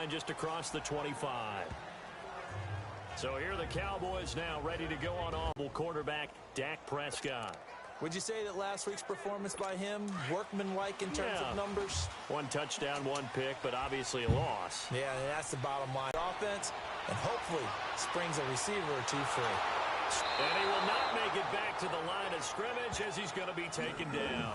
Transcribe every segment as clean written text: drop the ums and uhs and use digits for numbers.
line just across the 25. So here are the Cowboys now ready to go on awful quarterback Dak Prescott. Would you say that last week's performance by him, workmanlike in terms of numbers? One touchdown, one pick, but obviously a loss. Yeah, that's the bottom line. Offense, and hopefully springs a receiver or two free. And he will not make it back to the line of scrimmage as he's going to be taken down.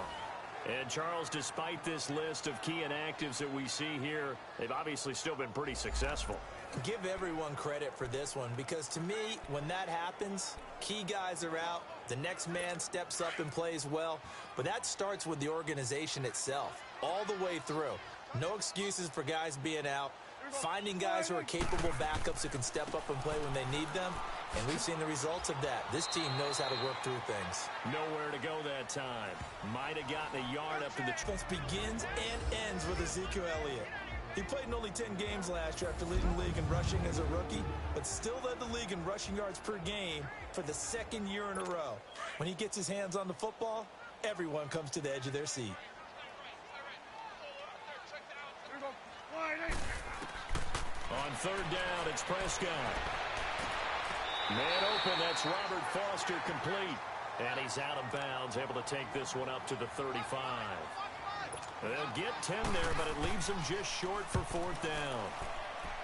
And, Charles, despite this list of key inactives that we see here, they've obviously still been pretty successful. Give everyone credit for this one because, to me, when that happens, key guys are out, the next man steps up and plays well, but that starts with the organization itself, all the way through. No excuses for guys being out, finding guys who are capable backups who can step up and play when they need them, and we've seen the results of that. This team knows how to work through things. Nowhere to go that time. Might have gotten a yard up to the... Defense begins and ends with Ezekiel Elliott. He played in only 10 games last year after leading the league in rushing as a rookie, but still led the league in rushing yards per game for the second year in a row. When he gets his hands on the football, everyone comes to the edge of their seat. On third down, it's Prescott. Man open, that's Robert Foster complete. And he's out of bounds, able to take this one up to the 35. They'll get 10 there, but it leaves them just short for fourth down.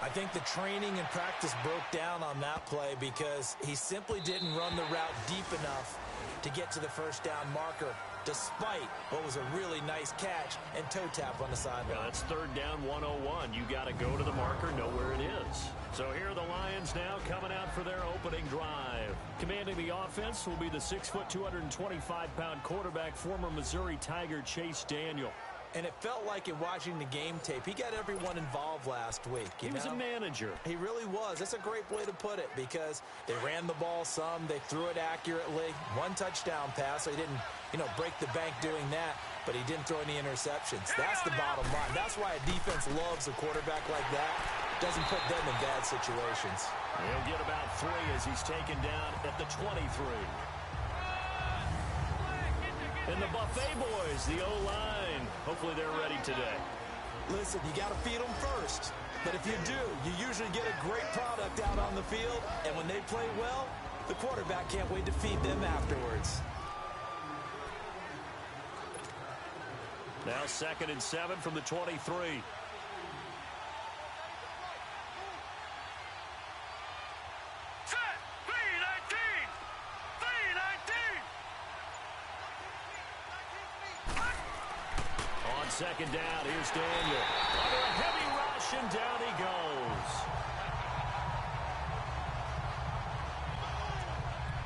I think the training and practice broke down on that play because he simply didn't run the route deep enough to get to the first down marker, despite what was a really nice catch and toe tap on the sideline. Yeah, that's third down 101. You got to go to the marker, know where it is. So here are the Lions now coming out for their opening drive. Commanding the offense will be the 6', 225-pound quarterback, former Missouri Tiger Chase Daniel. And it felt like in watching the game tape, he got everyone involved last week. He was a manager. He really was. That's a great way to put it because they ran the ball some. They threw it accurately. One touchdown pass. So he didn't, break the bank doing that, but he didn't throw any interceptions. That's the bottom line. That's why a defense loves a quarterback like that. Doesn't put them in bad situations. He'll get about 3 as he's taken down at the 23. And the Buffet boys, the O-line, hopefully they're ready today. Listen, you got to feed them first. But if you do, you usually get a great product out on the field. And when they play well, the quarterback can't wait to feed them afterwards. Now 2nd and 7 from the 23. Second down, here's Daniel. Under a heavy rush, and down he goes.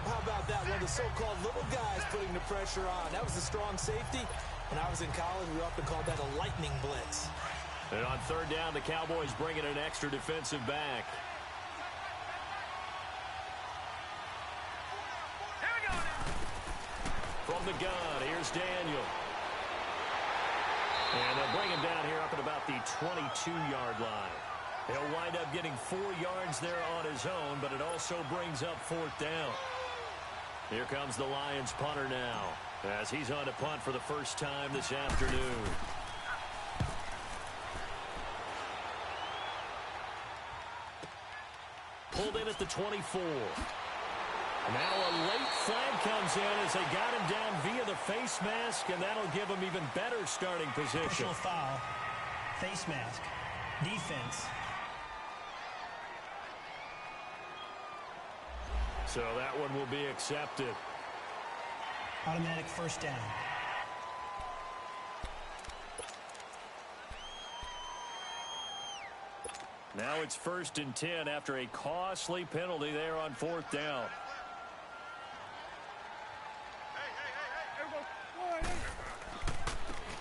How about that? One of the so-called little guys putting the pressure on. That was a strong safety. When I was in college, we often called that a lightning blitz. And on third down, the Cowboys bringing an extra defensive back. From the gun, here's Daniel. And they'll bring him down here up at about the 22-yard line. He'll wind up getting 4 yards there on his own, but it also brings up fourth down. Here comes the Lions punter now, as he's on to punt for the first time this afternoon. Pulled in at the 24. Now a late flag comes in as they got him down via the face mask, and that'll give him even better starting position. Personal foul, face mask, defense. So that one will be accepted. Automatic first down. Now it's 1st and 10 after a costly penalty there on fourth down.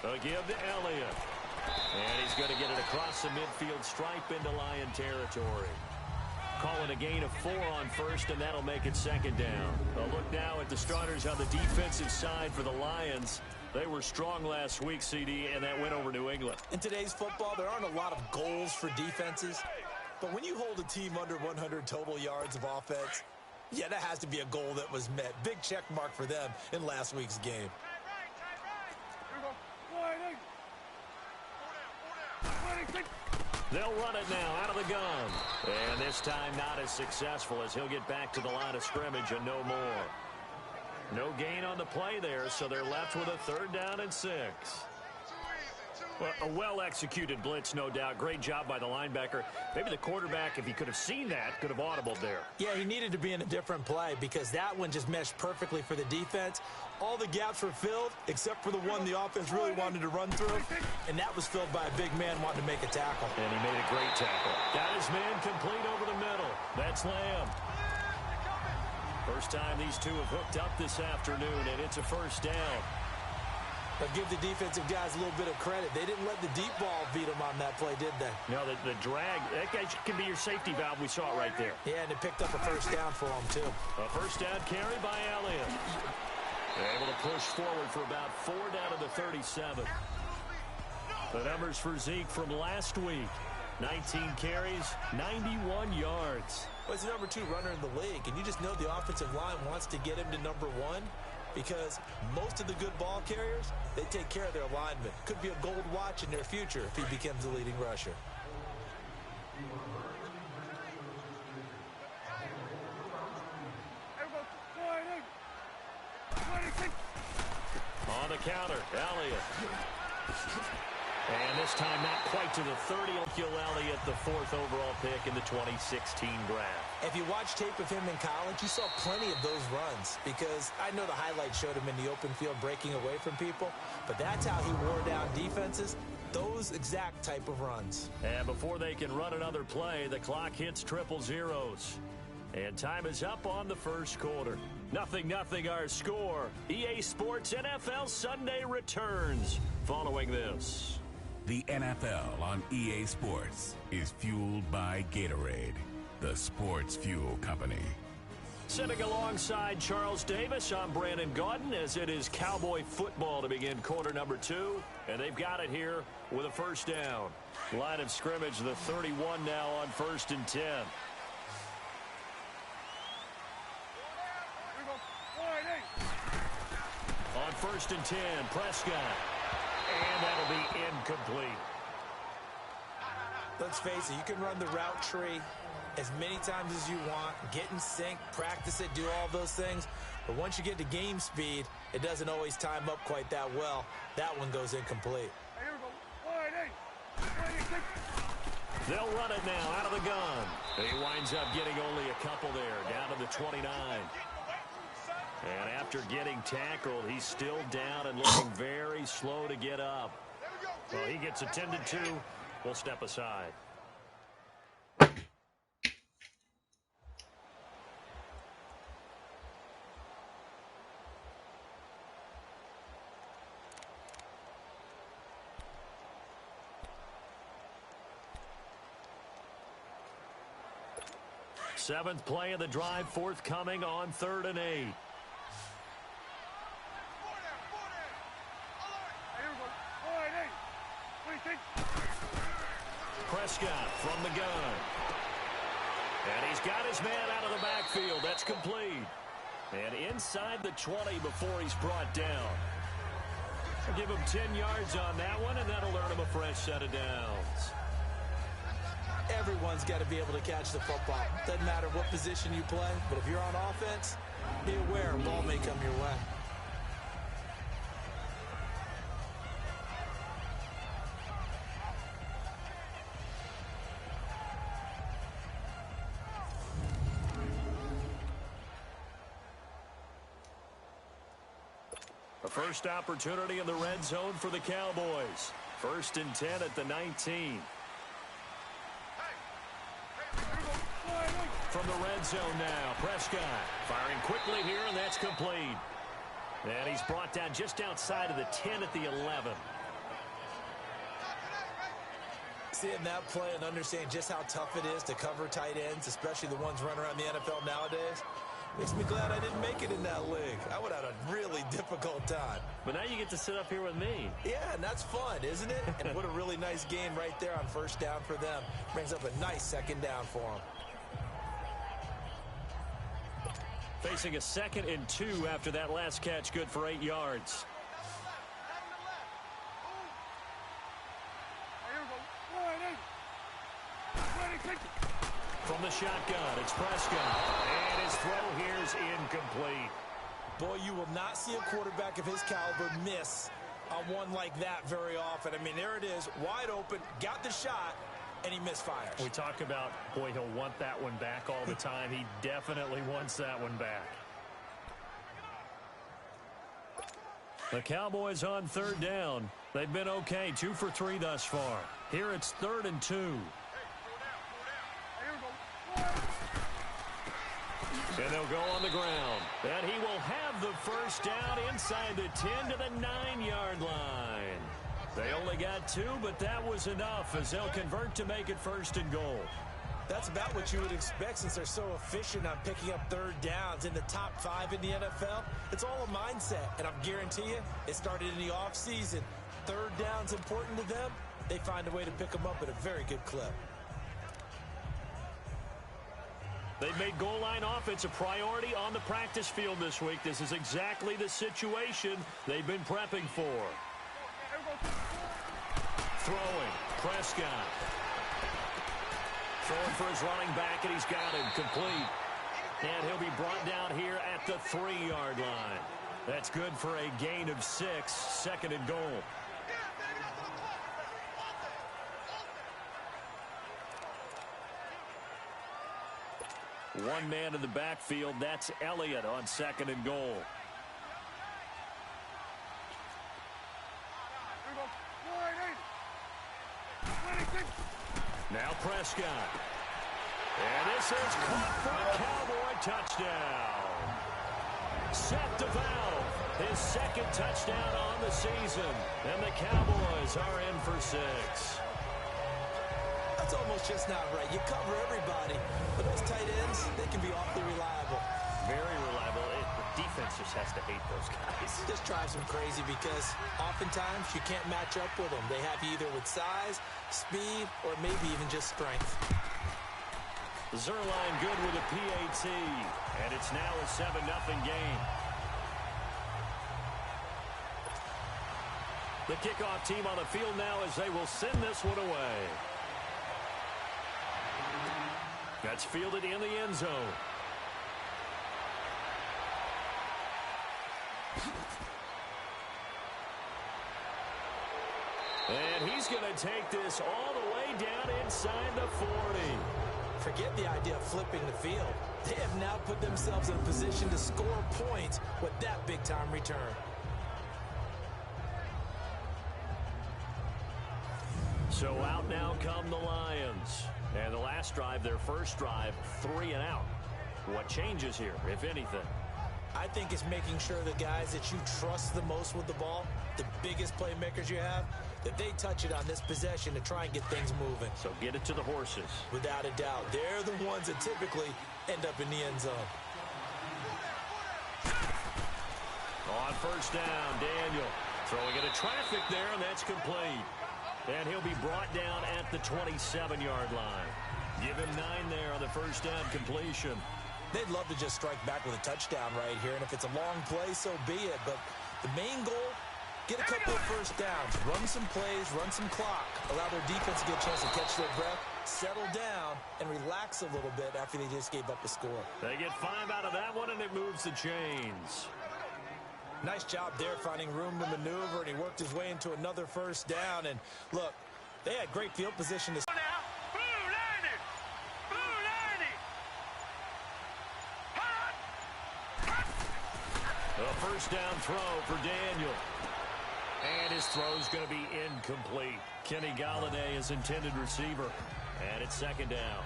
A give to Elliott. And he's going to get it across the midfield stripe into Lion territory. Calling a gain of 4 on first, and that'll make it second down. A look now at the starters on the defensive side for the Lions. They were strong last week, CD, and that went over New England. In today's football, there aren't a lot of goals for defenses. But when you hold a team under 100 total yards of offense, yeah, that has to be a goal that was met. Big check mark for them in last week's game. They'll run it now out of the gun. And this time not as successful as he'll get back to the line of scrimmage and no more. No gain on the play there, so they're left with a 3rd down and 6. Well, a well-executed blitz, no doubt. Great job by the linebacker. Maybe the quarterback, if he could have seen that, could have audibled there. Yeah, he needed to be in a different play because that one just meshed perfectly for the defense. All the gaps were filled except for the one the offense really wanted to run through, and that was filled by a big man wanting to make a tackle. And he made a great tackle. Got his man complete over the middle. That's Lamb. First time these two have hooked up this afternoon, and it's a 1st down. But give the defensive guys a little bit of credit. They didn't let the deep ball beat them on that play, did they? No, the drag, that guy can be your safety valve. We saw it right there. Yeah, and it picked up a 1st down for them, too. A 1st down carry by Elliott. They're able to push forward for about 4 down to the 37. The numbers for Zeke from last week. 19 carries, 91 yards. Well, he's the number 2 runner in the league, and you just know the offensive line wants to get him to number 1 because most of the good ball carriers, they take care of their linemen. Could be a gold watch in their future if he becomes the leading rusher. On the counter, Elliott. And this time not quite to the 30. Ezekiel Elliott, the 4th overall pick in the 2016 draft. If you watch tape of him in college, you saw plenty of those runs because I know the highlights showed him in the open field breaking away from people, but that's how he wore down defenses, those exact type of runs. And before they can run another play, the clock hits 000. And time is up on the 1st quarter. 0-0 our score. EA Sports NFL Sunday returns following this. The NFL on EA Sports is fueled by Gatorade, the sports fuel company. Sitting alongside Charles Davis, I'm Brandon Gaudin as it is Cowboy football to begin quarter number 2. And they've got it here with a 1st down. Line of scrimmage, the 31 now on 1st and 10. On 1st and 10, Prescott. And that'll be incomplete. Let's face it, you can run the route tree as many times as you want, get in sync, practice it, do all those things. But once you get to game speed, it doesn't always time up quite that well. That one goes incomplete. They'll run it now out of the gun. He winds up getting only a couple there, down to the 29. And after getting tackled, he's still down and looking very slow to get up. Well, he gets attended to. We'll step aside. Seventh play of the drive forthcoming on 3rd and 8. Prescott from the gun. And he's got his man out of the backfield. That's complete. And inside the 20 before he's brought down. I'll give him 10 yards on that one, and that'll earn him a fresh set of downs. Everyone's got to be able to catch the football. Doesn't matter what position you play, but if you're on offense, be aware a ball may come your way. A first opportunity in the red zone for the Cowboys. 1st and 10 at the 19. From the red zone now, Prescott firing quickly here, and that's complete. And he's brought down just outside of the 10 at the 11. Seeing that play and understanding just how tough it is to cover tight ends, especially the ones running around the NFL nowadays, makes me glad I didn't make it in that league. I would have had a really difficult time. But now you get to sit up here with me. Yeah, and that's fun, isn't it? And what a really nice game right there on 1st down for them. Brings up a nice 2nd down for them. Facing a 2nd and 2 after that last catch, good for 8 yards. From the shotgun, it's Prescott. And his throw here is incomplete. Boy, you will not see a quarterback of his caliber miss on one like that very often. I mean, there it is, wide open, got the shot, and he misfires. We talk about, boy, he'll want that one back all the time. He definitely wants that one back. The Cowboys on third down. They've been okay, 2 for 3 thus far. Here it's 3rd and 2. And they'll go on the ground. And he will have the first down inside the 10 to the 9-yard line. They only got 2, but that was enough as they'll convert to make it 1st and goal. That's about what you would expect since they're so efficient on picking up third downs in the top 5 in the NFL. It's all a mindset, and I guarantee you it started in the offseason. Third down's important to them. They find a way to pick them up at a very good clip. They've made goal line offense a priority on the practice field this week. This is exactly the situation they've been prepping for. Throwing, Prescott. Throwing for his running back, and he's got him complete. And he'll be brought down here at the 3-yard line. That's good for a gain of 6, 2nd and goal. One man in the backfield, that's Elliott on 2nd and goal. Now Prescott. And this is caught for a Cowboy touchdown. Seth DeValve, his 2nd touchdown on the season. And the Cowboys are in for 6. That's almost just not right. You cover everybody, but those tight ends, they can be awfully reliable. Very reliable. The defense just has to hate those guys. This drives them crazy because oftentimes you can't match up with them. They have you either with size, speed, or maybe even just strength. Zuerlein good with a PAT, and it's now a 7-0 game. The kickoff team on the field now as they will send this one away. That's fielded in the end zone. And he's going to take this all the way down inside the 40. Forget the idea of flipping the field. They have now put themselves in a position to score points with that big-time return. So out now come the Lions. And the last drive, their first drive, 3 and out. What changes here, if anything? I think it's making sure the guys that you trust the most with the ball, the biggest playmakers you have, that they touch it on this possession to try and get things moving. So get it to the horses. Without a doubt. They're the ones that typically end up in the end zone. On first down, Daniel throwing into traffic there, and that's complete. And he'll be brought down at the 27-yard line. Give him 9 there on the first down completion. They'd love to just strike back with a touchdown right here, and if it's a long play, so be it. But the main goal, get a couple of first downs, run some plays, run some clock, allow their defense to get a chance to catch their breath, settle down, and relax a little bit after they just gave up the score. They get 5 out of that one, and it moves the chains. Nice job there finding room to maneuver, and he worked his way into another first down. And look, they had great field position to... A first down throw for Daniel. And his throw's going to be incomplete. Kenny Golladay is intended receiver. And it's 2nd down.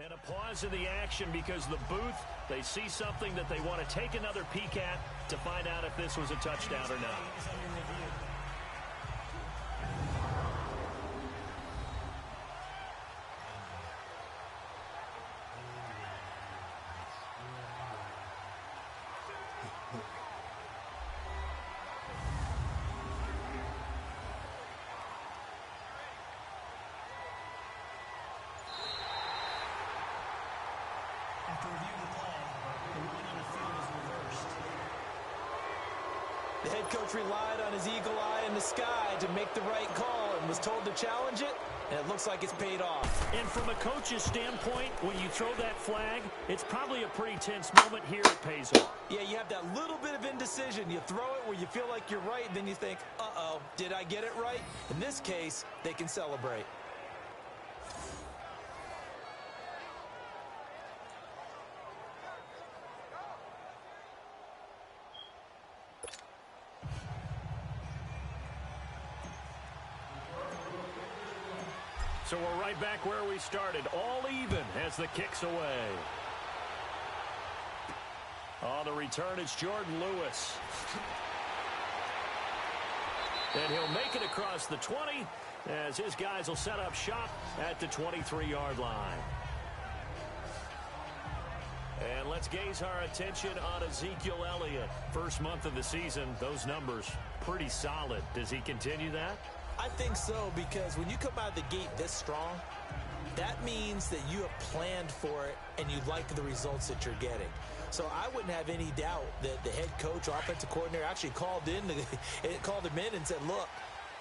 And a pause in the action because the booth, they see something that they want to take another peek at to find out if this was a touchdown or not. After review of the play, the ruling on the The head coach relied on his eagle eye in the sky to make the right call and was told to challenge it, and it looks like it's paid off. And from a coach's standpoint, when you throw that flag, it's probably a pretty tense moment. Here it pays off. Yeah, you have that little bit of indecision. You throw it where you feel like you're right, and then you think, uh-oh, did I get it right? In this case, they can celebrate. So we're right back where we started, all even as the kick's away. On the return, it's Jordan Lewis. And he'll make it across the 20 as his guys will set up shop at the 23-yard line. And let's gaze our attention on Ezekiel Elliott. First month of the season, those numbers pretty solid. Does he continue that? I think so, because when you come out of the gate this strong, that means that you have planned for it and you like the results that you're getting. So I wouldn't have any doubt that the head coach, offensive coordinator, actually called him in and said, look,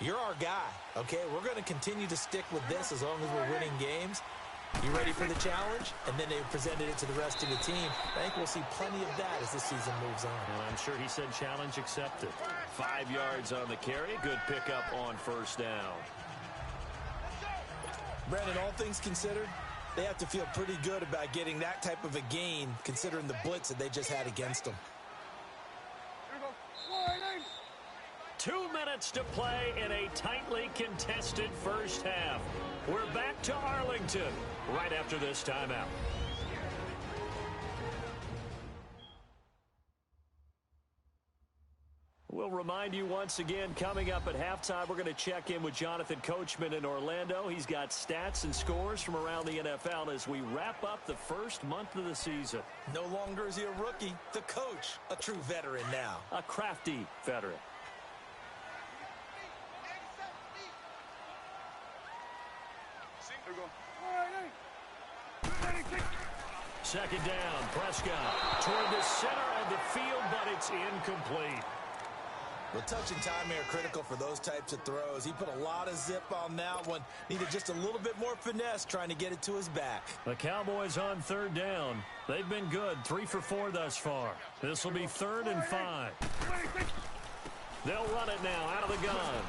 you're our guy, okay? We're going to continue to stick with this as long as we're winning games. You ready for the challenge? And then they presented it to the rest of the team. I think we'll see plenty of that as the season moves on. And I'm sure he said challenge accepted. 5 yards on the carry. Good pickup on first down. Brandon, all things considered, they have to feel pretty good about getting that type of a gain considering the blitz that they just had against them. 2 minutes to play in a tightly contested first half. We're back to Arlington right after this timeout. We'll remind you once again, coming up at halftime, we're going to check in with Jonathan Coachman in Orlando. He's got stats and scores from around the NFL as we wrap up the first month of the season. No longer is he a rookie, the coach, a true veteran now. A crafty veteran. Second down, Prescott toward the center of the field, but it's incomplete. Well, touch and timing are critical for those types of throws. He put a lot of zip on that one. Needed just a little bit more finesse trying to get it to his back. The Cowboys on third down. They've been good, 3 for 4 thus far. This will be 3rd and 5. They'll run it now out of the gun.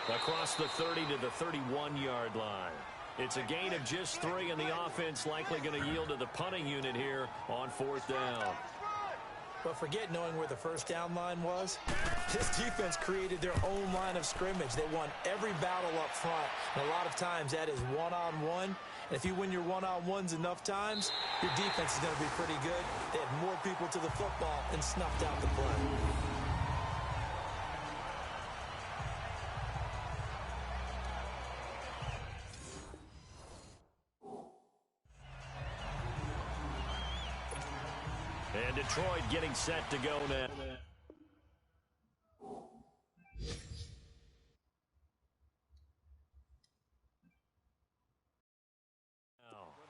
Across the 30 to the 31-yard line. It's a gain of just 3, and the offense likely going to yield to the punting unit here on 4th down. But forget knowing where the first down line was. This defense created their own line of scrimmage. They won every battle up front, and a lot of times that is one-on-one. And if you win your one-on-ones enough times, your defense is going to be pretty good. They had more people to the football and snuffed out the play. And Detroit getting set to go now.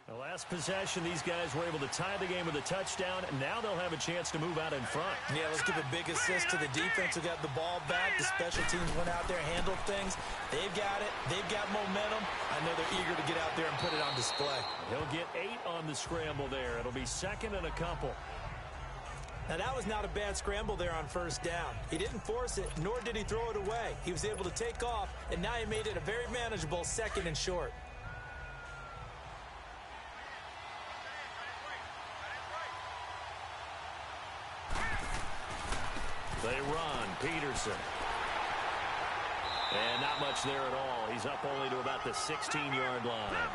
The last possession, these guys were able to tie the game with a touchdown, and now they'll have a chance to move out in front. Yeah, let's give a big assist to the defense who got the ball back. The special teams went out there, handled things. They've got it. They've got momentum. I know they're eager to get out there and put it on display. He'll get 8 on the scramble there. It'll be 2nd and a couple. Now, that was not a bad scramble there on first down. He didn't force it, nor did he throw it away. He was able to take off, and now he made it a very manageable 2nd and short. They run. Peterson. And not much there at all. He's up only to about the 16-yard line.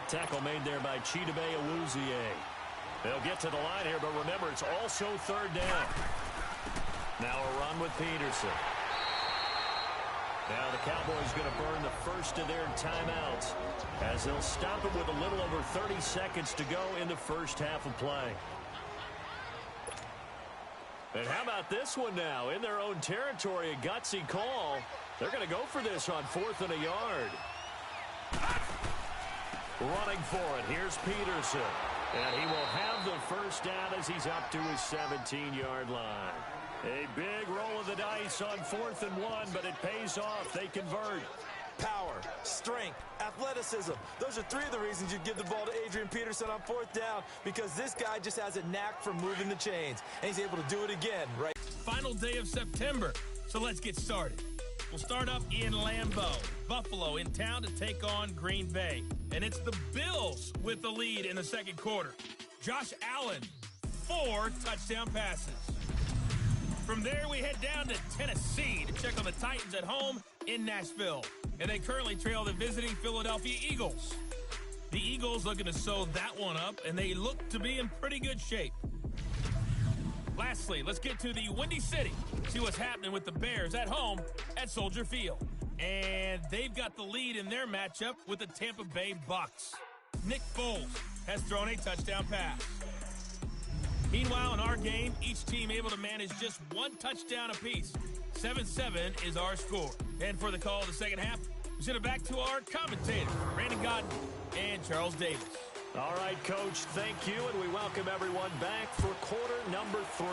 Tackle made there by Chidobe Awuzie. They'll get to the line here, but remember, it's also 3rd down. Now a run with Peterson. Now the Cowboys going to burn the first of their timeouts as they'll stop it with a little over 30 seconds to go in the first half of play. And how about this one now? In their own territory, a gutsy call. They're going to go for this on 4th and a yard. Running for it. Here's Peterson. And he will have the first down as he's up to his 17-yard line. A big roll of the dice on 4th and 1, but it pays off. They convert. Power, strength, athleticism. Those are three of the reasons you give the ball to Adrian Peterson on 4th down, because this guy just has a knack for moving the chains, and he's able to do it again, right? Final day of September, so let's get started. We'll start up in Lambeau. Buffalo in town to take on Green Bay. And it's the Bills with the lead in the second quarter. Josh Allen, 4 touchdown passes. From there, we head down to Tennessee to check on the Titans at home in Nashville. And they currently trail the visiting Philadelphia Eagles. The Eagles looking to sew that one up, and they look to be in pretty good shape. Lastly, let's get to the Windy City. See what's happening with the Bears at home at Soldier Field. And they've got the lead in their matchup with the Tampa Bay Bucks. Nick Foles has thrown a touchdown pass. Meanwhile, in our game, each team able to manage just 1 touchdown apiece. 7-7 is our score. And for the call of the second half, we send it back to our commentators, Brandon Godden and Charles Davis. All right, Coach, thank you, and we welcome everyone back for quarter number 3.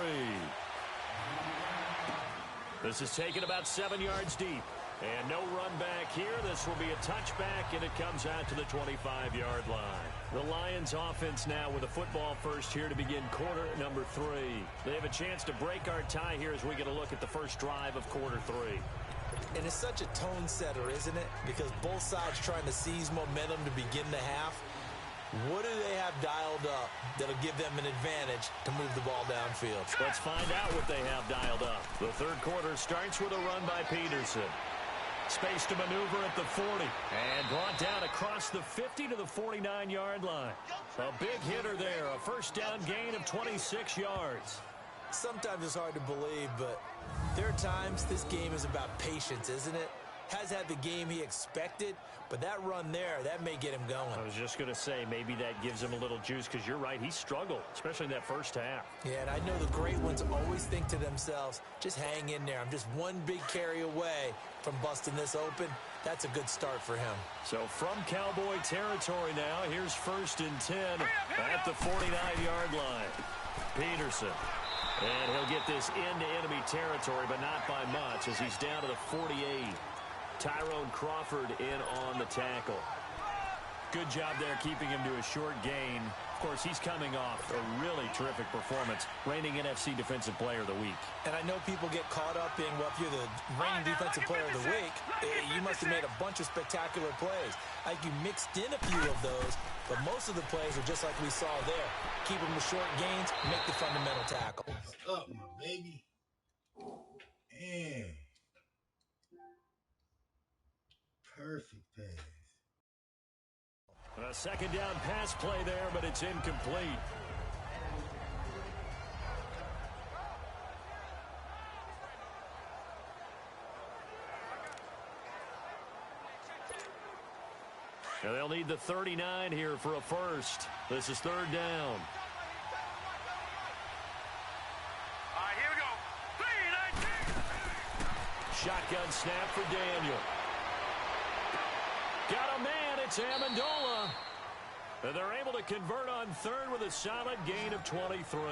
This is taken about 7 yards deep. And no run back here. This will be a touchback, and it comes out to the 25-yard line. The Lions offense now with a football first here to begin quarter number 3. They have a chance to break our tie here as we get a look at the first drive of quarter 3. And it's such a tone setter, isn't it? Because both sides trying to seize momentum to begin the half. What do they have dialed up that'll give them an advantage to move the ball downfield? Let's find out what they have dialed up. The third quarter starts with a run by Peterson. Space to maneuver at the 40. And brought down across the 50 to the 49-yard line. A big hitter there. A first down gain of 26 yards. Sometimes it's hard to believe, but there are times this game is about patience, isn't it? Has had the game he expected, but that run there, that may get him going. I was just going to say, maybe that gives him a little juice, because you're right, he struggled, especially in that first half. Yeah, and I know the great ones always think to themselves, just hang in there. I'm just one big carry away from busting this open. That's a good start for him. So from Cowboy territory now, here's 1st and 10 at the 49-yard line. Peterson. And he'll get this into enemy territory, but not by much, as he's down to the 48. Tyrone Crawford in on the tackle. Good job there keeping him to a short gain. Of course, he's coming off a really terrific performance, reigning NFC Defensive Player of the Week. And I know people get caught up in, well, if you're the reigning Defensive Player of the Week, you must have made a bunch of spectacular plays. Like you mixed in a few of those, but most of the plays are just like we saw there. Keep them to short gains, make the fundamental tackle. What's up, my baby? Man. Perfect pass. A second down pass play there, but it's incomplete. And they'll need the 39 here for a first. This is 3rd down. Here we go. 3-19. Shotgun snap for Daniel. Got a man, it's Amendola. And they're able to convert on 3rd with a solid gain of 23.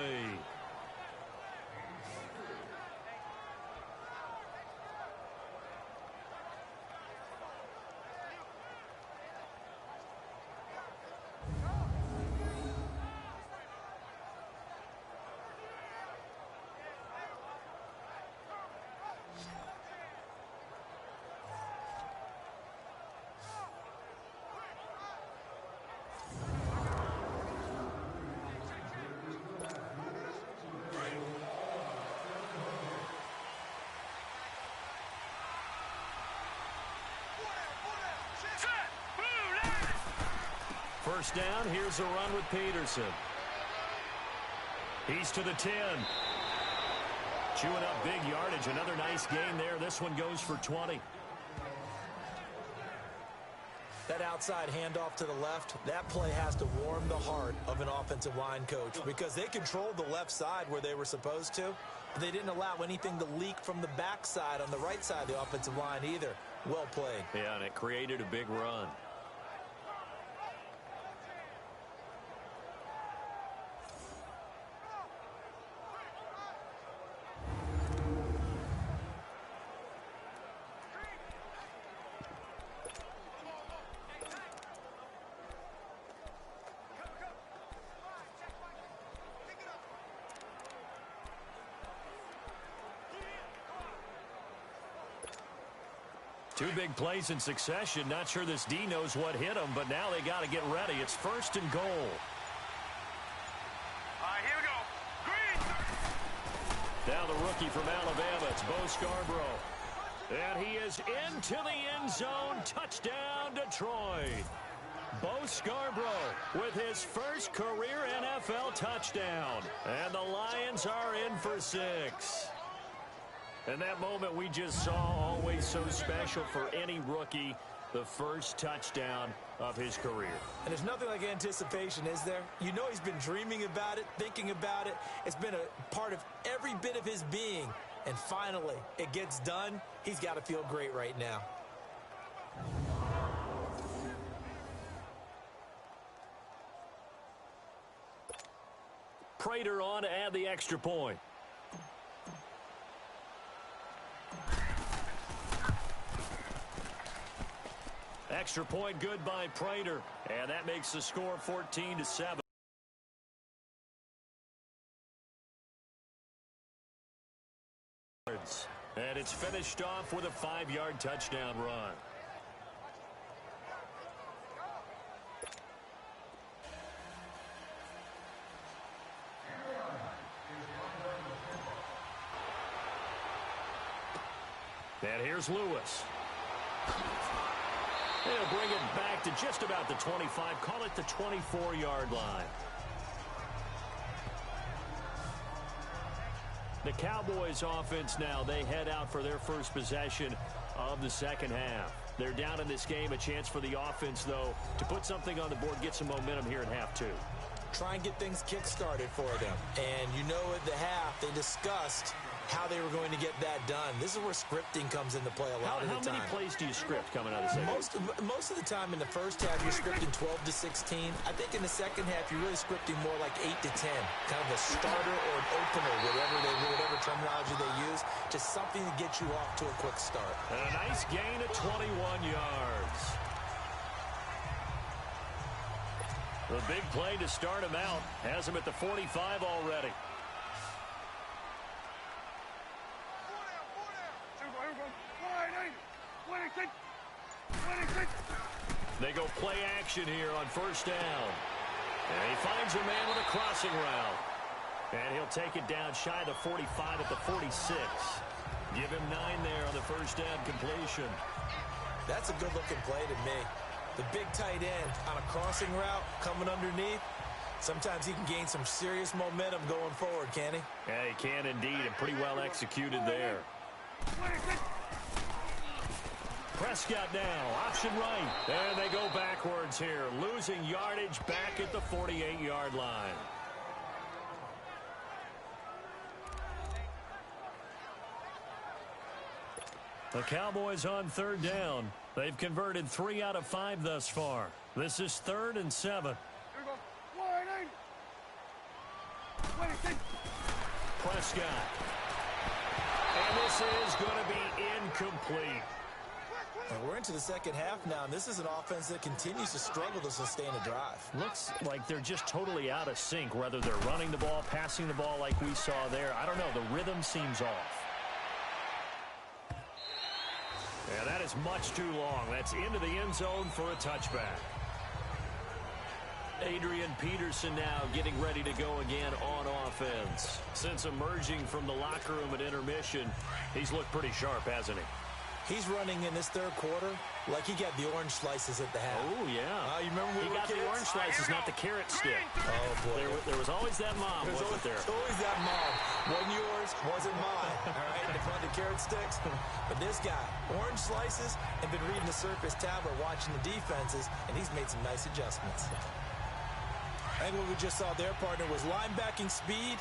First down, here's a run with Peterson. He's to the 10. Chewing up big yardage. Another nice gain there. This one goes for 20. That outside handoff to the left, that play has to warm the heart of an offensive line coach, because they controlled the left side where they were supposed to, but they didn't allow anything to leak from the backside on the right side of the offensive line either. Well played. Yeah, and it created a big run. Two big plays in succession. Not sure this D knows what hit him, but now they got to get ready. It's 1st and goal. All right, here we go. Green. Now the rookie from Alabama, it's Bo Scarborough. And he is into the end zone. Touchdown, Detroit. Bo Scarborough with his first career NFL touchdown. And the Lions are in for 6. And that moment we just saw, always so special for any rookie, the first touchdown of his career. And there's nothing like anticipation, is there? You know he's been dreaming about it, thinking about it. It's been a part of every bit of his being. And finally, it gets done. He's got to feel great right now. Prater on to add the extra point. Extra point good by Prater. And that makes the score 14-7. And it's finished off with a 5-yard touchdown run. And here's Lewis. He'll bring it back to just about the 25. Call it the 24-yard line. The Cowboys offense now, they head out for their first possession of the second half. They're down in this game. A chance for the offense, though, to put something on the board, get some momentum here at half 2. Try and get things kick-started for them. And you know at the half, they discussed how they were going to get that done. This is where scripting comes into play a lot of the time. How many plays do you script coming out of the second? Most of the time in the first half, you're scripting 12 to 16. I think in the second half, you're really scripting more like 8 to 10. Kind of a starter or an opener, whatever terminology they use. Just something to get you off to a quick start. And a nice gain of 21 yards. The big play to start him out has him at the 45 already. They go play action here on first down. And he finds a man with a crossing route. And he'll take it down shy of the 45 at the 46. Give him 9 there on the first down completion. That's a good-looking play to me. The big tight end on a crossing route coming underneath. Sometimes he can gain some serious momentum going forward, can he? Yeah, he can indeed, and pretty well executed there. Prescott now, option right. And they go backwards here, losing yardage back at the 48-yard line. The Cowboys on third down. They've converted 3 out of 5 thus far. This is 3rd and 7. Prescott. And this is going to be incomplete. And we're into the second half now, and this is an offense that continues to struggle to sustain a drive. Looks like they're just totally out of sync, whether they're running the ball, passing the ball like we saw there. I don't know. The rhythm seems off. And that is much too long. That's into the end zone for a touchback. Adrian Peterson now getting ready to go again on offense. Since emerging from the locker room at intermission, he's looked pretty sharp, hasn't he? He's running in this third quarter like he got the orange slices at the half. Oh, yeah. You remember when he got the orange slices, not the carrot stick. Oh, boy. There was always that mom, wasn't there? There's always that mom. Wasn't yours, wasn't mine. All right, in front of the carrot sticks. But this guy, orange slices, and been reading the Surface tablet, watching the defenses, and he's made some nice adjustments. I think what we just saw their partner was linebacking speed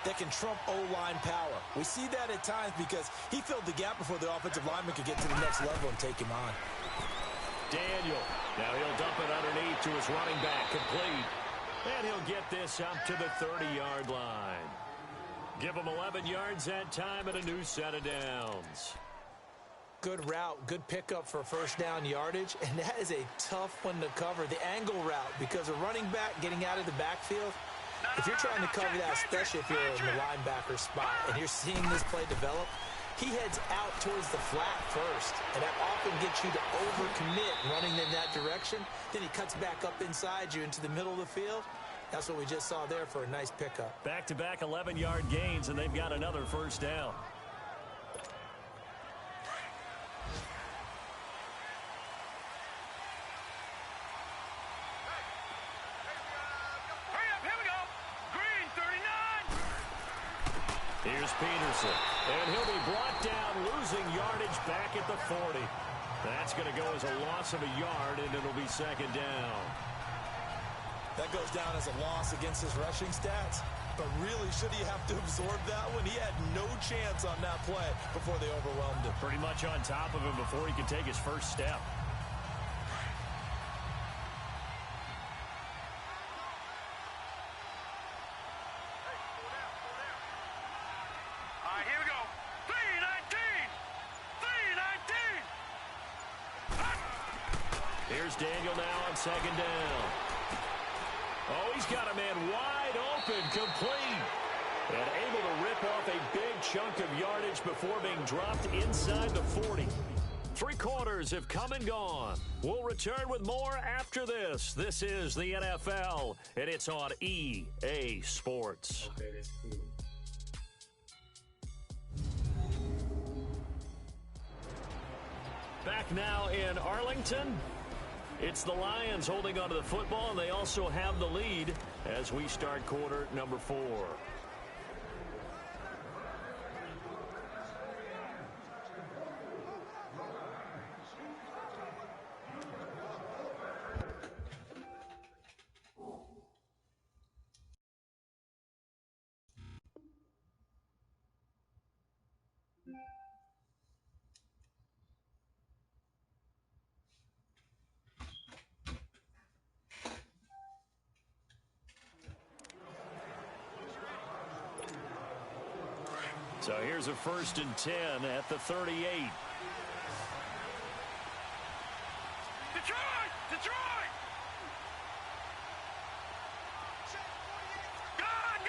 that can trump O-line power. We see that at times because he filled the gap before the offensive lineman could get to the next level and take him on. Daniel. Now he'll dump it underneath to his running back. Complete. And he'll get this up to the 30-yard line. Give him 11 yards that time and a new set of downs. Good route, good pickup for first down yardage, and that is a tough one to cover. The angle route, because a running back getting out of the backfield, if you're trying to cover that, especially if you're in the linebacker spot, and you're seeing this play develop, he heads out towards the flat first, and that often gets you to overcommit running in that direction. Then he cuts back up inside you into the middle of the field. That's what we just saw there for a nice pickup. Back-to-back 11-yard gains, and they've got another first down. Here's Peterson, and he'll be brought down, losing yardage back at the 40. That's going to go as a loss of a yard, and it'll be second down. That goes down as a loss against his rushing stats. But really, should he have to absorb that one? He had no chance on that play before they overwhelmed him. Pretty much on top of him before he could take his first step. Here's Daniel now on second down. Oh, he's got a man wide open, complete. And able to rip off a big chunk of yardage before being dropped inside the 40. 3 quarters have come and gone. We'll return with more after this. This is the NFL, and it's on EA Sports. Okay, that's cool. Back now in Arlington. It's the Lions holding onto the football, and they also have the lead as we start quarter number 4. So here's a 1st and 10 at the 38. Detroit! Detroit! Gone!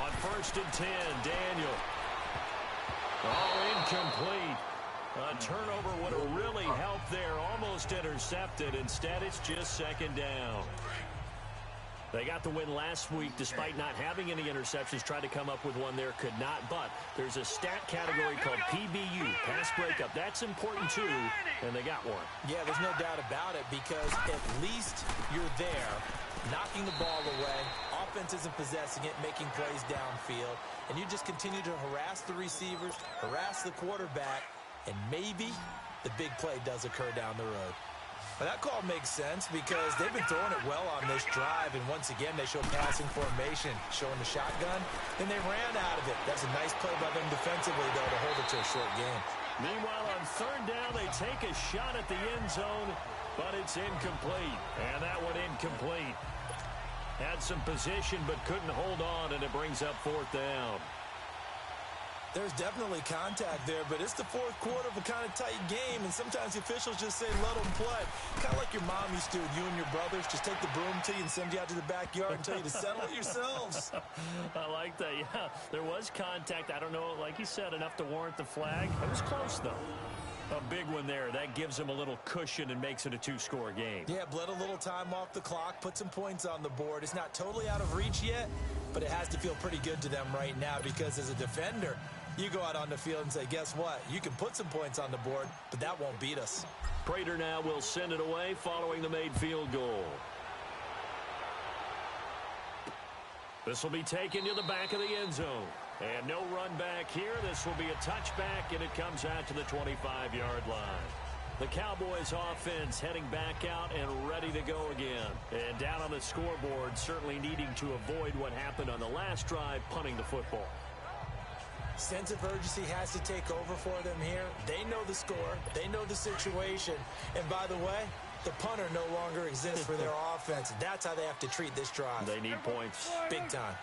On 1st and 10, Daniel. Oh, incomplete. A turnover would have really helped there. Almost intercepted. Instead, it's just second down. They got the win last week despite not having any interceptions. Tried to come up with one there, could not. But there's a stat category called PBU, pass breakup. That's important too, and they got one. Yeah, there's no doubt about it because at least you're there, knocking the ball away. Offense isn't possessing it, making plays downfield. And you just continue to harass the receivers, harass the quarterback, and maybe the big play does occur down the road. Well, that call makes sense because they've been throwing it well on this drive, and once again, they show passing formation, showing the shotgun, and they ran out of it. That's a nice play by them defensively, though, to hold it to a short game. Meanwhile, on 3rd down, they take a shot at the end zone, but it's incomplete, and that one incomplete. Had some position, but couldn't hold on, and it brings up 4th down. There's definitely contact there, but it's the 4th quarter of a kind of tight game, and sometimes the officials just say, let them play. Kind of like your mom used to with you and your brothers. Just take the broom to you and send you out to the backyard and tell you to settle it yourselves. I like that, yeah. There was contact. I don't know, like you said, enough to warrant the flag. It was close, though. A big one there. That gives them a little cushion and makes it a 2-score game. Yeah, bled a little time off the clock, put some points on the board. It's not totally out of reach yet, but it has to feel pretty good to them right now because as a defender, you go out on the field and say, guess what? You can put some points on the board, but that won't beat us. Prater now will send it away following the made field goal. This will be taken to the back of the end zone. And no run back here. This will be a touchback, and it comes out to the 25-yard line. The Cowboys offense heading back out and ready to go again. And down on the scoreboard, certainly needing to avoid what happened on the last drive, punting the football. Sense of urgency has to take over for them here. They know the score. They know the situation. And by the way, the punter no longer exists for their offense. That's how they have to treat this drive. They need points. Big time.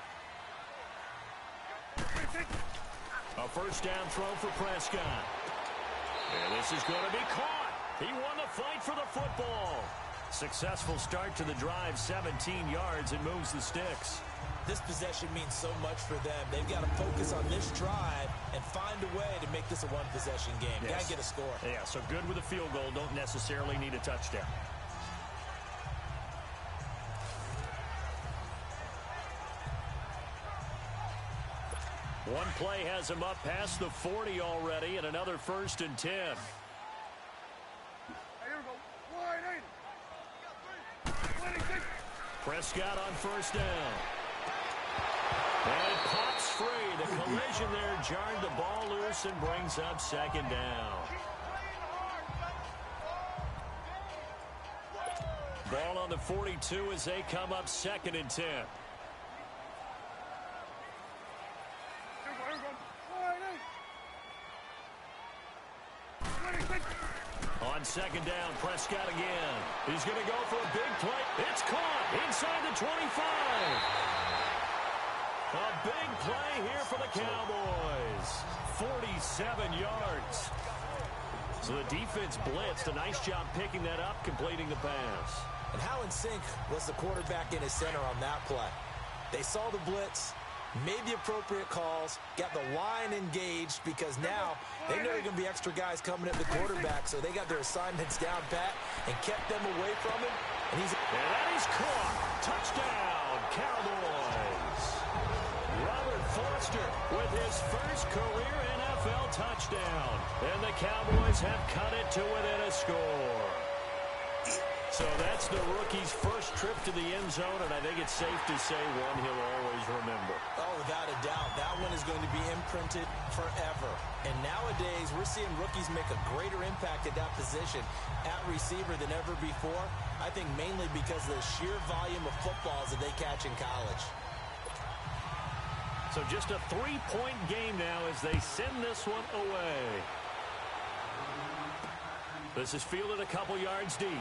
A 1st down throw for Prescott. And this is going to be caught. He won the fight for the football. Successful start to the drive, 17 yards, and moves the sticks. This possession means so much for them. They've got to focus on this drive and find a way to make this a one-possession game. Yes. Got to get a score. Yeah, so good with a field goal. Don't necessarily need a touchdown. One play has him up past the 40 already, and another 1st and 10. Prescott on 1st down. And it pops free. The collision there jarred the ball loose and brings up 2nd down. Ball on the 42 as they come up 2nd and 10. On 2nd down, Prescott again. He's going to go for a big play. It's caught inside the 25. A big play here for the Cowboys. 47 yards. So the defense blitzed. A nice job picking that up, completing the pass. And how in sync was the quarterback in his center on that play? They saw the blitz, made the appropriate calls, got the line engaged because now they know there are going to be extra guys coming at the quarterback, so they got their assignments down pat and kept them away from him. And that is caught. Touchdown, Cowboys. Robert Foster with his first career NFL touchdown. And the Cowboys have cut it to within a score. So that's the rookie's first trip to the end zone, and I think it's safe to say one he'll always remember. Oh, without a doubt, that one is going to be imprinted forever. And nowadays, we're seeing rookies make a greater impact at that position at receiver than ever before. I think mainly because of the sheer volume of footballs that they catch in college. So just a 3-point game now as they send this one away. This is fielded a couple yards deep.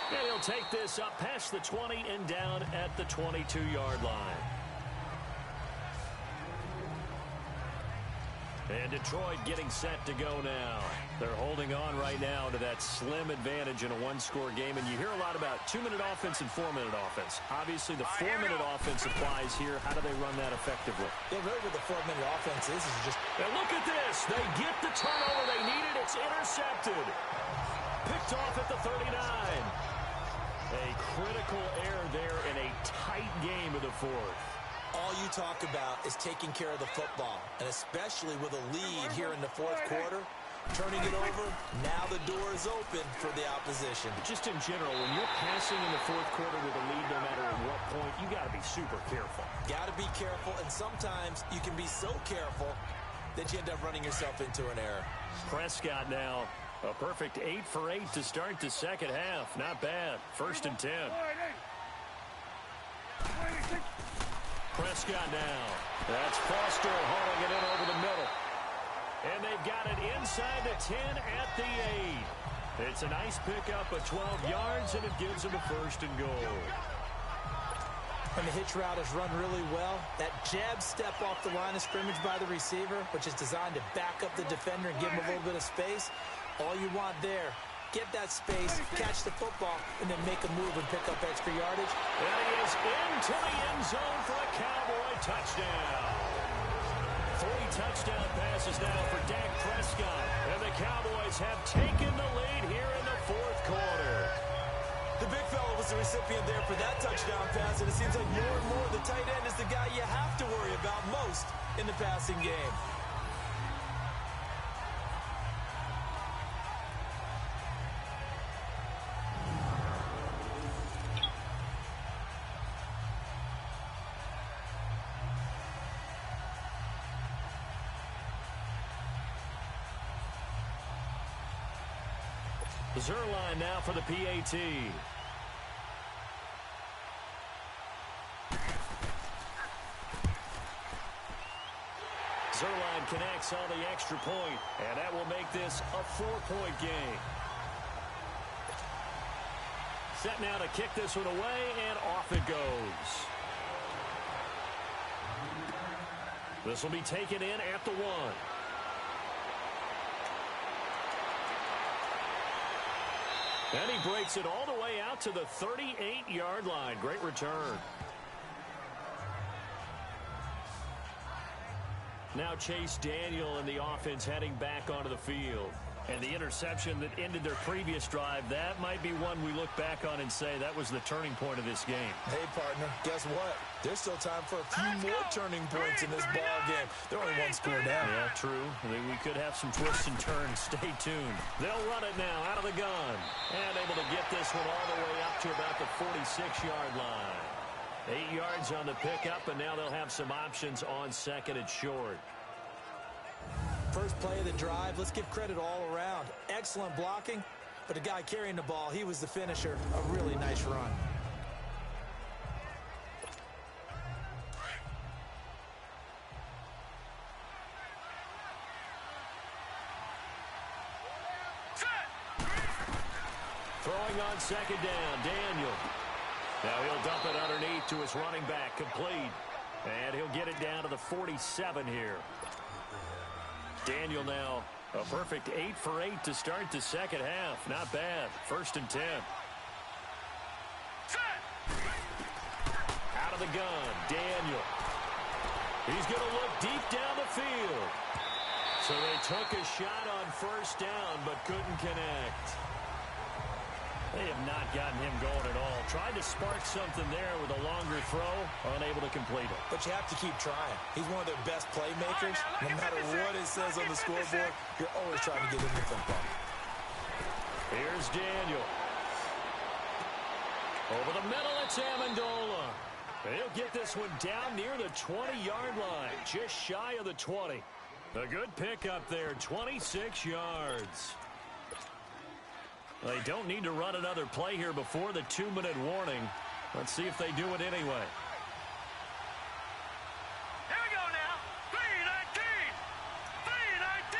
And he'll take this up past the 20 and down at the 22-yard line. And Detroit getting set to go now. They're holding on right now to that slim advantage in a one-score game. And you hear a lot about 2-minute offense and 4-minute offense. Obviously, the 4-minute offense applies here. How do they run that effectively? Yeah, really what the 4-minute offense is just... And look at this. They get the turnover they needed. It's intercepted. Picked off at the 39. A critical error there in a tight game of the 4th. All you talk about is taking care of the football, and especially with a lead here in the 4th quarter, turning it over, now the door is open for the opposition. Just in general, when you're passing in the 4th quarter with a lead, no matter at what point, you got to be super careful. Got to be careful, and sometimes you can be so careful that you end up running yourself into an error. Prescott now, a perfect 8 for 8 to start the second half. Not bad. 1st and 10. Prescott now. That's Foster hauling it in over the middle. And they've got it inside the 10 at the 8. It's a nice pickup of 12 yards, and it gives them a 1st and goal. And the hitch route is run really well. That jab step off the line of scrimmage by the receiver, which is designed to back up the defender and give him a little bit of space. All you want there, get that space, catch the football, and then make a move and pick up extra yardage. And he is into the end zone for a Cowboy touchdown. 3 touchdown passes now for Dak Prescott. And the Cowboys have taken the lead here in the 4th quarter. The big fella was the recipient there for that touchdown pass, and it seems like more and more the tight end is the guy you have to worry about most in the passing game. Zuerlein now for the PAT. Zuerlein connects on the extra point, and that will make this a 4-point game. Set now to kick this one away, and off it goes. This will be taken in at the 1. And he breaks it all the way out to the 38-yard line. Great return. Now Chase Daniel and the offense heading back onto the field. And the interception that ended their previous drive, that might be one we look back on and say that was the turning point of this game. Hey, partner, guess what? There's still time for a few more turning points in this ball game. They're only one score down. Yeah, true. We could have some twists and turns. Stay tuned. They'll run it now out of the gun. And able to get this one all the way up to about the 46-yard line. 8 yards on the pickup, and now they'll have some options on second and short. First play of the drive, let's give credit all around. Excellent blocking, but the guy carrying the ball, he was the finisher. A really nice run. Throwing on second down, Daniel. Now he'll dump it underneath to his running back, complete. And he'll get it down to the 47 here. Daniel now a perfect 8 for 8 to start the second half. Not bad. 1st and 10. Out of the gun, Daniel. He's going to look deep down the field. So they took a shot on 1st down but couldn't connect. They have not gotten him going at all. Tried to spark something there with a longer throw, unable to complete it. But you have to keep trying. He's one of their best playmakers. No matter what it says on the scoreboard, you're always trying to get him the football. Here's Daniel. Over the middle, it's Amendola. He'll get this one down near the 20-yard line, just shy of the 20. A good pickup there, 26 yards. They don't need to run another play here before the 2-minute warning. Let's see if they do it anyway. Here we go now. 3-19. 3-19.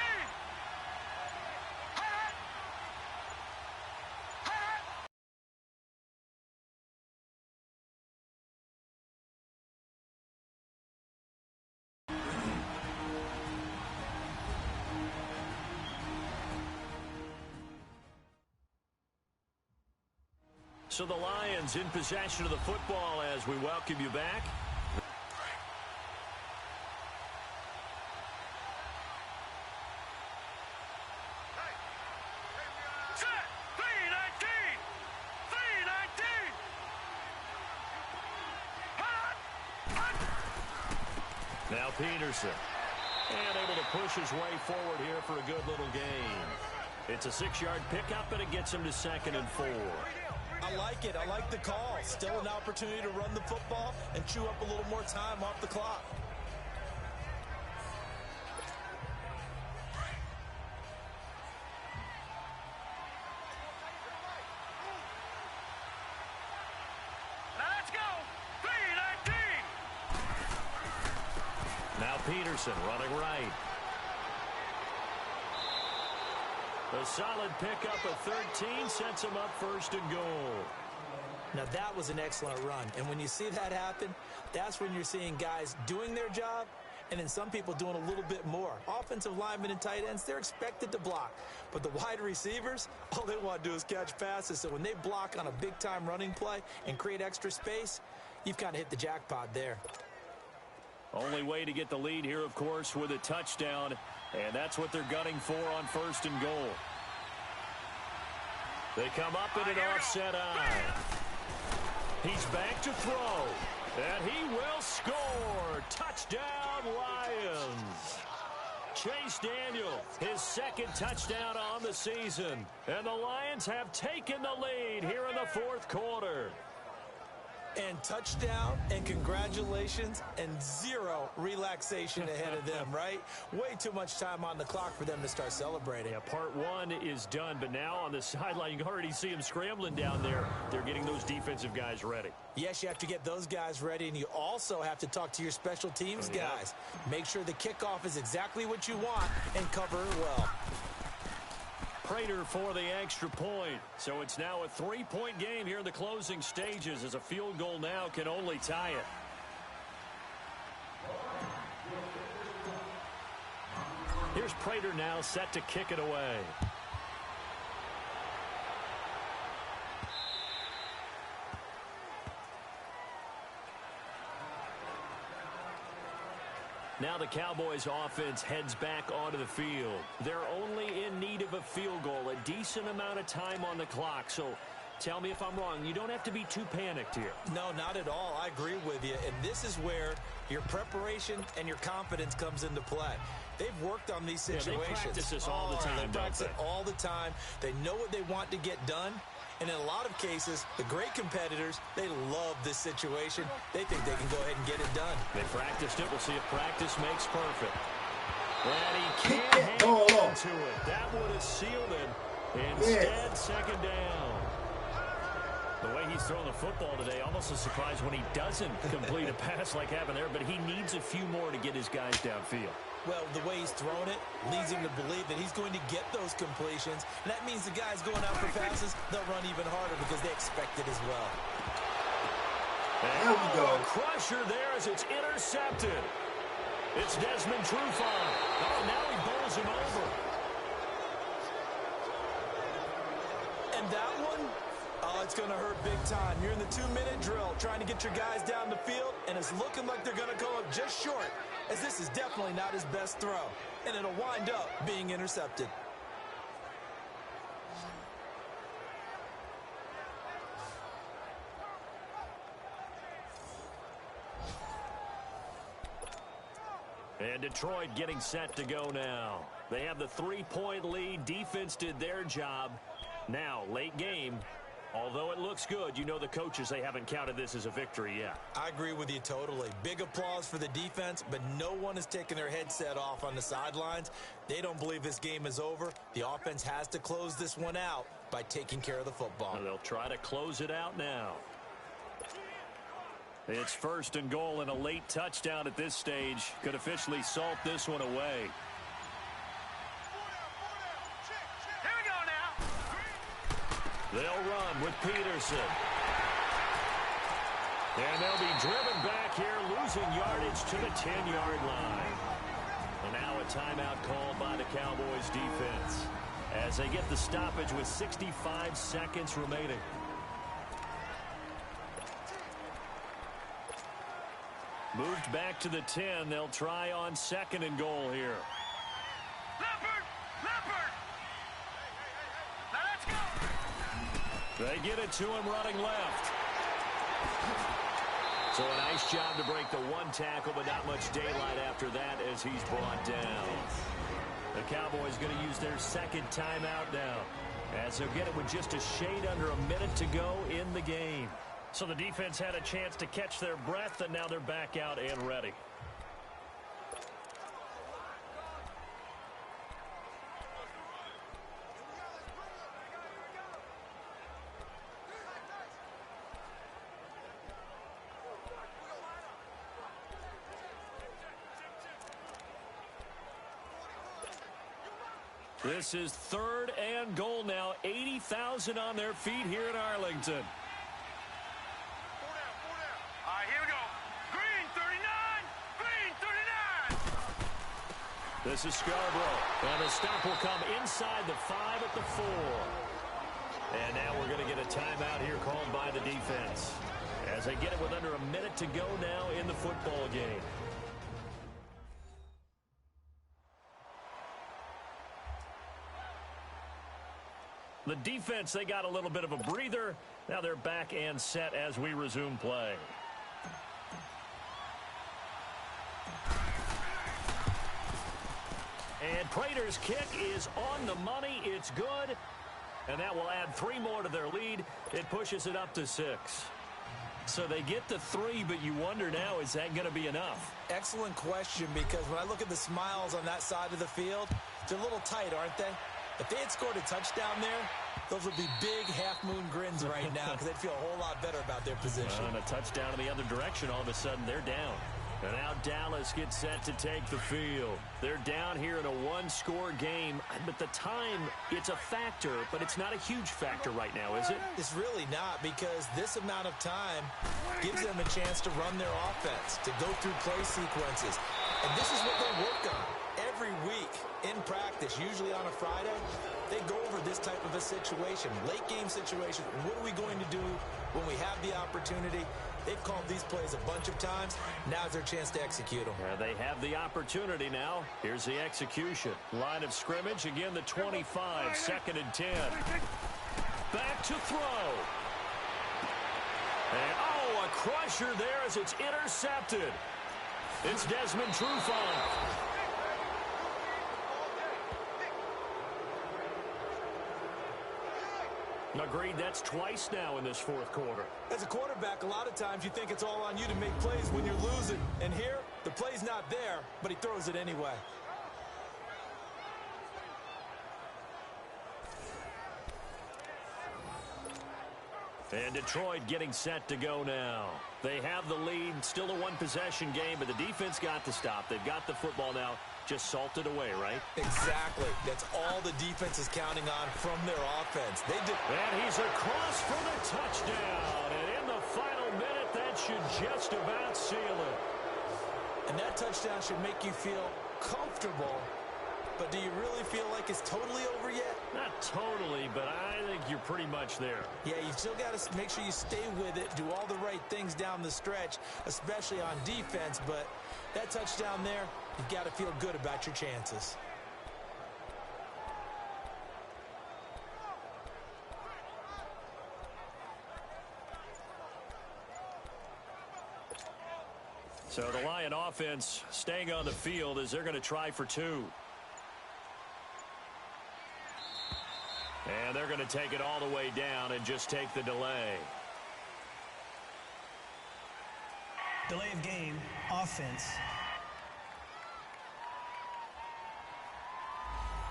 So the Lions in possession of the football as we welcome you back. Set. 3-19. 3-19. Now Peterson. And able to push his way forward here for a good little gain. It's a 6-yard pickup, and it gets him to 2nd and 4. I like it. I like the call. Still an opportunity to run the football and chew up a little more time off the clock. Let's go. 3-19. Now Peterson running right. A solid pickup of 13 sets him up 1st and goal. Now that was an excellent run. And when you see that happen, that's when you're seeing guys doing their job and then some people doing a little bit more. Offensive linemen and tight ends, they're expected to block. But the wide receivers, all they want to do is catch passes. So when they block on a big-time running play and create extra space, you've kind of hit the jackpot there. Only way to get the lead here, of course, with a touchdown. And that's what they're gunning for on 1st and goal. They come up in an offset eye. He's back to throw. And he will score. Touchdown, Lions. Chase Daniel, his 2nd touchdown on the season. And the Lions have taken the lead here in the 4th quarter. And touchdown, and congratulations, and zero relaxation ahead of them, right? Way too much time on the clock for them to start celebrating. Yeah, part 1 is done, but now on the sideline, you can already see them scrambling down there. They're getting those defensive guys ready. Yes, you have to get those guys ready, and you also have to talk to your special teams guys. Make sure the kickoff is exactly what you want and cover it well. Prater for the extra point. So it's now a 3-point game here in the closing stages as a field goal now can only tie it. Here's Prater now set to kick it away. Now the Cowboys offense heads back onto the field. They're only in need of a field goal, a decent amount of time on the clock. So tell me if I'm wrong. You don't have to be too panicked here. No, not at all. I agree with you. And this is where your preparation and your confidence comes into play. They've worked on these situations. They practice this all the time, They practice it all the time. They know what they want to get done. And in a lot of cases, the great competitors, they love this situation. They think they can go ahead and get it done. They practiced it. We'll see if practice makes perfect. And he Kick can't that hang ball on off. to it. That would have sealed it. Instead, second down. The way he's throwing the football today, almost a surprise when he doesn't complete a pass like happened there, but he needs a few more to get his guys downfield. Well, the way he's thrown it leads him to believe that he's going to get those completions. And that means the guys going out for passes, they'll run even harder because they expect it as well. There we go. A crusher there as it's intercepted. It's Desmond Trufant. Oh, now he bowls him over. And that one, oh, it's going to hurt big time. You're in the 2-minute drill trying to get your guys down the field, and it's looking like they're going to come up just short, as this is definitely not his best throw, and it'll wind up being intercepted. And Detroit getting set to go now. They have the 3-point lead. Defense did their job. Now, late game. Although it looks good, you know the coaches, they haven't counted this as a victory yet. I agree with you totally. Big applause for the defense, but no one is taking their headset off on the sidelines. They don't believe this game is over. The offense has to close this one out by taking care of the football. And they'll try to close it out now. It's first and goal, and a late touchdown at this stage could officially salt this one away. Here we go now. They'll run with Peterson. And they'll be driven back here, losing yardage to the 10-yard line. And now a timeout called by the Cowboys defense as they get the stoppage with 65 seconds remaining. Moved back to the 10. They'll try on second and goal here. Leopard! Leopard! Now let's go! They get it to him running left. So a nice job to break the one tackle, but not much daylight after that as he's brought down. The Cowboys going to use their second timeout now, as they'll get it with just a shade under a minute to go in the game. So the defense had a chance to catch their breath, and now they're back out and ready. This is third and goal now. 80,000 on their feet here in Arlington. All right, here we go. Green 39! Green 39! This is Scarborough. And the stop will come inside the 5 at the 4. And now we're going to get a timeout here called by the defense, as they get it with under a minute to go now in the football game. The defense, they got a little bit of a breather. Now they're back and set as we resume play. And Prater's kick is on the money. It's good. And that will add 3 more to their lead. It pushes it up to 6. So they get to 3, but you wonder now, is that going to be enough? Excellent question, because when I look at the smiles on that side of the field, they're a little tight, aren't they? If they had scored a touchdown there, those would be big half-moon grins right now because they'd feel a whole lot better about their position. And a touchdown in the other direction, all of a sudden they're down. And now Dallas gets set to take the field. They're down here in a 1-score game, but the time, it's a factor, but it's not a huge factor right now, is it? It's really not, because this amount of time gives them a chance to run their offense, to go through play sequences. And this is what they work on every week in practice, usually on a Friday. They go over this type of a situation, late game situation. What are we going to do when we have the opportunity? They've called these plays a bunch of times. Now's their chance to execute them. They have the opportunity now. Here's the execution. Line of scrimmage, again the 25, 2nd and 10. Back to throw. And, oh, a crusher there as it's intercepted. It's Desmond Trufant. Agreed, that's twice now in this 4th quarter. As a quarterback, a lot of times you think it's all on you to make plays when you're losing. And here, the play's not there, but he throws it anyway. And Detroit getting set to go now. They have the lead, still a one-possession game, but the defense got to stop. They've got the football now, just salted away, right? Exactly. That's all the defense is counting on from their offense. And he's across for the touchdown. And in the final minute, that should just about seal it. And that touchdown should make you feel comfortable. But do you really feel like it's totally over yet? Not totally, but I think you're pretty much there. Yeah, you still got to make sure you stay with it, do all the right things down the stretch, especially on defense. But that touchdown there, you've got to feel good about your chances. So the Lion offense staying on the field as they're going to try for 2. And they're going to take it all the way down and just take the delay. Delay of game, offense.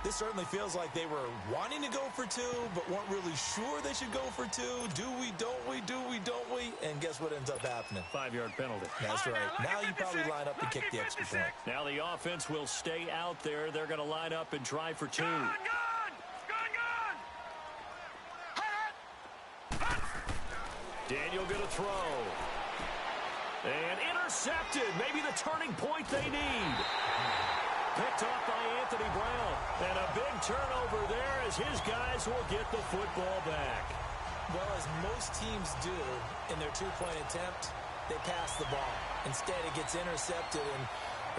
This certainly feels like they were wanting to go for 2, but weren't really sure they should go for 2. Do we, don't we, do we, don't we? And guess what ends up happening? 5-yard penalty. That's right. Now you probably line up and kick the extra point. Now the offense will stay out there. They're going to line up and try for 2. Daniel going to throw. And intercepted. Maybe the turning point they need. Picked off by Anthony Brown. And a big turnover there as his guys will get the football back. Well, as most teams do in their 2-point attempt, they pass the ball. Instead, it gets intercepted. And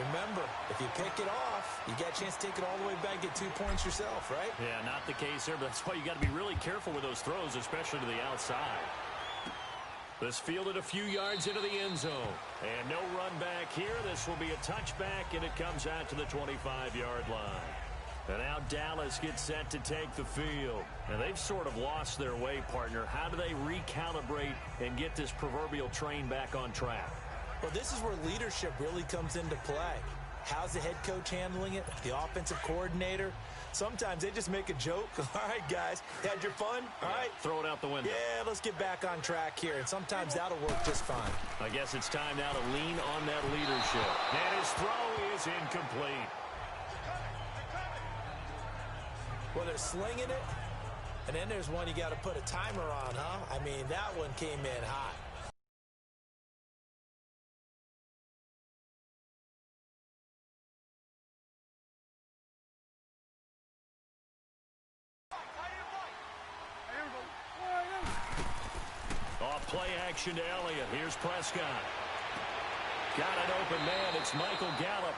remember, if you pick it off, you got a chance to take it all the way back, get 2 points yourself, right? Yeah, not the case here, but that's why you got to be really careful with those throws, especially to the outside. This fielded a few yards into the end zone. And no run back here. This will be a touchback, and it comes out to the 25-yard line. And now Dallas gets set to take the field. And they've sort of lost their way, partner. How do they recalibrate and get this proverbial train back on track? Well, this is where leadership really comes into play. How's the head coach handling it? The offensive coordinator? Sometimes they just make a joke. All right, guys, had your fun? All right. Throw it out the window. Yeah, let's get back on track here. And sometimes that'll work just fine. I guess it's time now to lean on that leadership. And his throw is incomplete. Well, they're slinging it. And then there's one you got to put a timer on, huh? I mean, that one came in hot. Off play action to Elliott. Here's Prescott. Got an open man. It's Michael Gallup.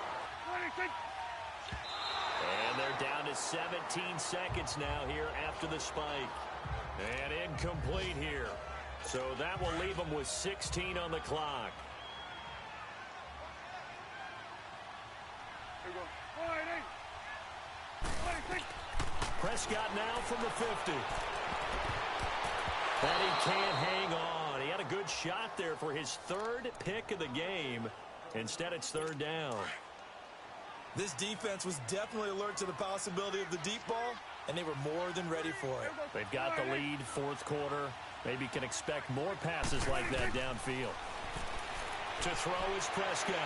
And they're down to 17 seconds now here after the spike. And incomplete here. So that will leave them with 16 on the clock. Prescott now from the 50. But he can't hang on. He had a good shot there for his 3rd pick of the game. Instead, it's 3rd down. This defense was definitely alert to the possibility of the deep ball, and they were more than ready for it. They've got the lead, 4th quarter. Maybe can expect more passes like that downfield. To throw is Prescott.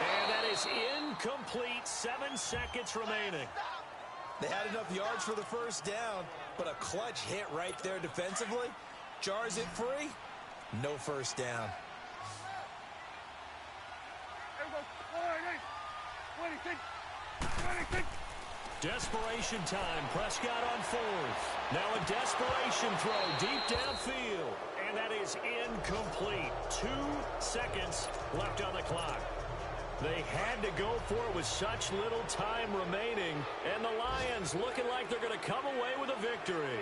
And that is incomplete. 7 seconds remaining. They had enough yards for the 1st down, but a clutch hit right there defensively. Jars it free. No 1st down. Desperation time. Prescott on 4th. Now a desperation throw deep downfield. And that is is incomplete. 2 seconds left on the clock. They had to go for it with such little time remaining, and the Lions looking like they're going to come away with a victory.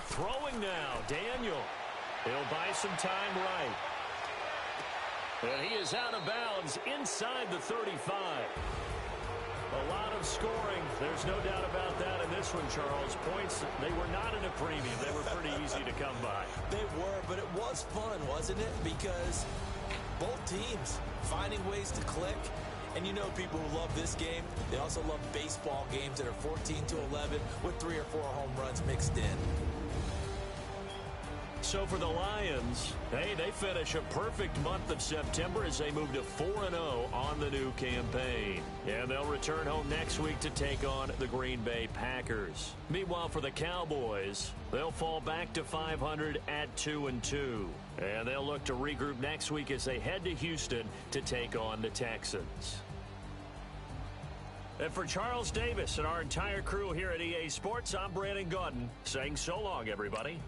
Throwing now, Daniel. He'll buy some time right. And he is out of bounds inside the 35. A lot of scoring. There's no doubt about that in this one, Charles. Points, they were not in a premium. They were pretty easy to come by. They were, but it was fun, wasn't it? Because both teams finding ways to click. And you know people who love this game, they also love baseball games that are 14-11 with 3 or 4 home runs mixed in. So for the Lions, hey, they finish a perfect month of September as they move to 4-0 on the new campaign. And they'll return home next week to take on the Green Bay Packers. Meanwhile, for the Cowboys, they'll fall back to 500 at 2-2. And they'll look to regroup next week as they head to Houston to take on the Texans. And for Charles Davis and our entire crew here at EA Sports, I'm Brandon Gaudin saying so long, everybody.